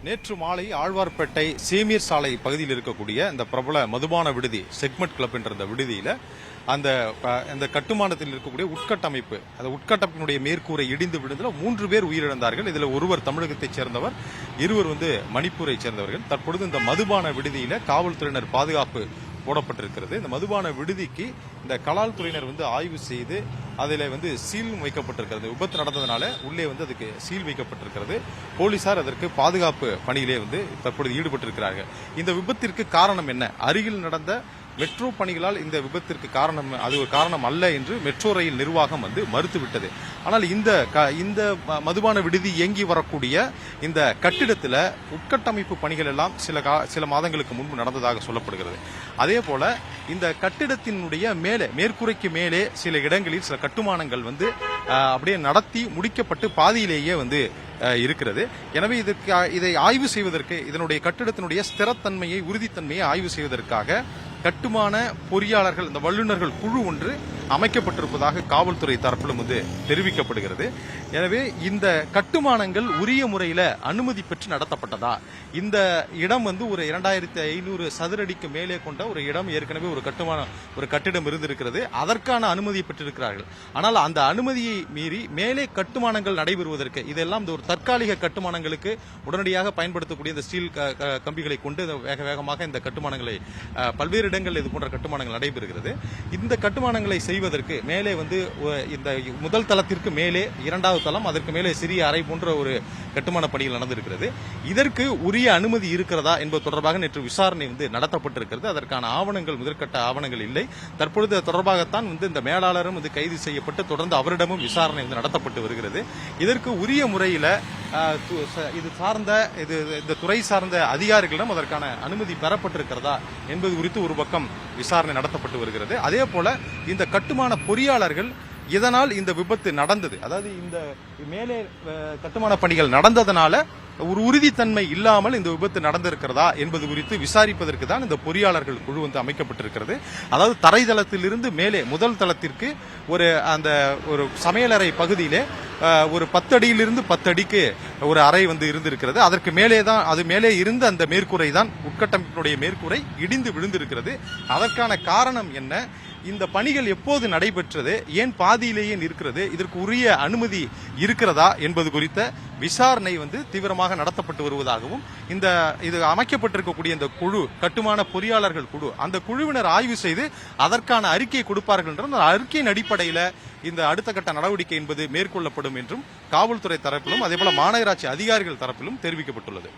நேற்று மாலை ஆழ்வார்பேட்டை சேமியர் சாலை பகுதியில் இருக்கக்கூடிய இந்த பிரபல மதுபான விடுதி செக்மெண்ட் கிளப் என்ற இந்த விடுதியில் அந்த கட்டுமானத்தில் இருக்கக்கூடிய உட்கட்டமைப்பு அந்த உட்கட்டமைப்பினுடைய மேற்கூரை இடிந்து விழுந்ததில் 3 பேர் உயிரிழந்தார்கள். இதில் ஒருவர் தமிழகத்தைச் சேர்ந்தவர், இருவர் மணிப்பூரை சேர்ந்தவர்கள். தற்பொழுது இந்த மதுபான விடுதியில் காவல்துறையினர் பாதுகாப்பு போடப்பட்டிருக்கிறது. இந்த மதுபான விடுதிக்கு இந்த கலால் துறையினர் ஆய்வு செய்து அதில் சீல் வைக்கப்பட்டிருக்கிறது. விபத்து நடந்ததுனால உள்ளே அதுக்கு சீல் வைக்கப்பட்டிருக்கிறது. போலீசார் அதற்கு பாதுகாப்பு பணியிலே தற்பொழுது ஈடுபட்டிருக்கிறார்கள். இந்த விபத்திற்கு காரணம் என்ன? அருகில் நடந்த மெட்ரோ பணிகளால் இந்த விபத்திற்கு காரணம் அது ஒரு காரணம் அல்ல என்று மெட்ரோ ரயில் நிர்வாகம் மறுத்துவிட்டது. ஆனால் இந்த மதுபான விடுதி இயங்கி வரக்கூடிய இந்த கட்டிடத்தில் உட்கட்டமைப்பு பணிகள் எல்லாம் சில மாதங்களுக்கு முன்பு நடந்ததாக சொல்லப்படுகிறது. அதே போல இந்த கட்டிடத்தினுடைய மேற்கூரைக்கு மேலே சில இடங்களில் சில கட்டுமானங்கள் அப்படியே நடத்தி முடிக்கப்பட்டு பாதியிலேயே இருக்கிறது. எனவே இதை ஆய்வு செய்வதற்கு, இதனுடைய கட்டிடத்தினுடைய ஸ்திரத்தன்மையை, உறுதித்தன்மையை ஆய்வு செய்வதற்காக கட்டுமான பொறியாளர்கள், இந்த வல்லுநர்கள் குழு ஒன்று அமைக்கப்பட்டிருப்பதாக காவல்துறை தரப்பிலும் தெரிவிக்கப்படுகிறது. எனவே இந்த கட்டுமானங்கள் உரிய முறையில் அனுமதி பெற்று நடத்தப்பட்டதா? இந்த இடம் ஒரு 2500 சதுரடிக்கு மேலே கொண்ட ஒரு இடம், ஏற்கனவே ஒரு கட்டிடம் இருந்திருக்கிறது. அதற்கான அனுமதியை பெற்றிருக்கிறார்கள். ஆனால் அந்த அனுமதியை மீறி மேலே கட்டுமானங்கள் நடைபெறுவதற்கு, இதெல்லாம் ஒரு தற்காலிக கட்டுமானங்களுக்கு உடனடியாக பயன்படுத்தக்கூடிய இந்த ஸ்டீல் கம்பிகளை கொண்டு வேகமாக இந்த கட்டுமானங்களை பல்வேறு இடங்கள் இது போன்ற கட்டுமானங்கள் நடைபெறுகிறது. இந்த கட்டுமானங்களை செய்வதற்கு மேலே இந்த முதல் தளத்திற்கு மேலே 2வது தளம், அதற்கு மேலே சிறிய அறை போன்ற ஒரு கட்டுமான பணிகள் நடந்திருக்கிறது. இதற்கு உரிய அனுமதி இருக்கிறதா என்பது தொடர்பாக நேற்று விசாரணை நடத்தப்பட்டிருக்கிறது. அதற்கான ஆவணங்கள், முதற்கட்ட ஆவணங்கள் இல்லை. தற்பொழுது தொடர்பாகத்தான் இந்த மேலாளரும் கைது செய்யப்பட்டு தொடர்ந்து அவரிடமும் விசாரணை நடத்தப்பட்டு வருகிறது. இதற்கு உரிய முறையில் இந்த துறை சார்ந்த அதிகாரிகளிடம் அதற்கான அனுமதி பெறப்பட்டிருக்கிறதா என்பது குறித்து ஒரு பக்கம் விசாரணை நடத்தப்பட்டு வருகிறது. அதே போல இந்த கட்டுமான பொறியாளர்கள் இதனால் இந்த விபத்து நடந்தது, அதாவது இந்த மேலே கட்டுமான பணிகள் நடந்ததனால ஒரு உறுதித்தன்மை இல்லாமல் இந்த விபத்து நடந்திருக்கிறதா என்பது குறித்து விசாரிப்பதற்கு தான் இந்த பொறியாளர்கள் குழு அமைக்கப்பட்டிருக்கிறது. அதாவது தரைதளத்திலிருந்து மேலே முதல் தளத்திற்கு ஒரு சமையலறை பகுதியிலே ஒரு 10 அடியிலிருந்து 10 அடிக்கு ஒரு அறை இருந்திருக்கிறது. அதற்கு மேலே தான், அது மேலே இருந்த அந்த மேற்கூரை தான், உட்கட்டமைப்பினுடைய மேற்கூரை இடிந்து விழுந்திருக்கிறது. அதற்கான காரணம் என்ன? இந்த பணிகள் எப்போது நடைபெற்றது? ஏன் பாதியிலேயே நிற்கிறது? இதற்கு உரிய அனுமதி இருக்கிறதா என்பது குறித்த விசாரணை தீவிரமாக நடத்தப்பட்டு வருவதாகவும், இது அமைக்கப்பட்டிருக்கக்கூடிய இந்த குழு, கட்டுமான பொறியாளர்கள் குழு, அந்த குழுவினர் ஆய்வு செய்து அதற்கான அறிக்கை கொடுப்பார்கள் என்றும், அந்த அறிக்கையின் அடிப்படையில் இந்த அடுத்த கட்ட நடவடிக்கை என்பது மேற்கொள்ளப்படும் என்றும் காவல்துறை தரப்பிலும் அதேபோல மாநகராட்சி அதிகாரிகள் தரப்பிலும் தெரிவிக்கப்பட்டுள்ளது.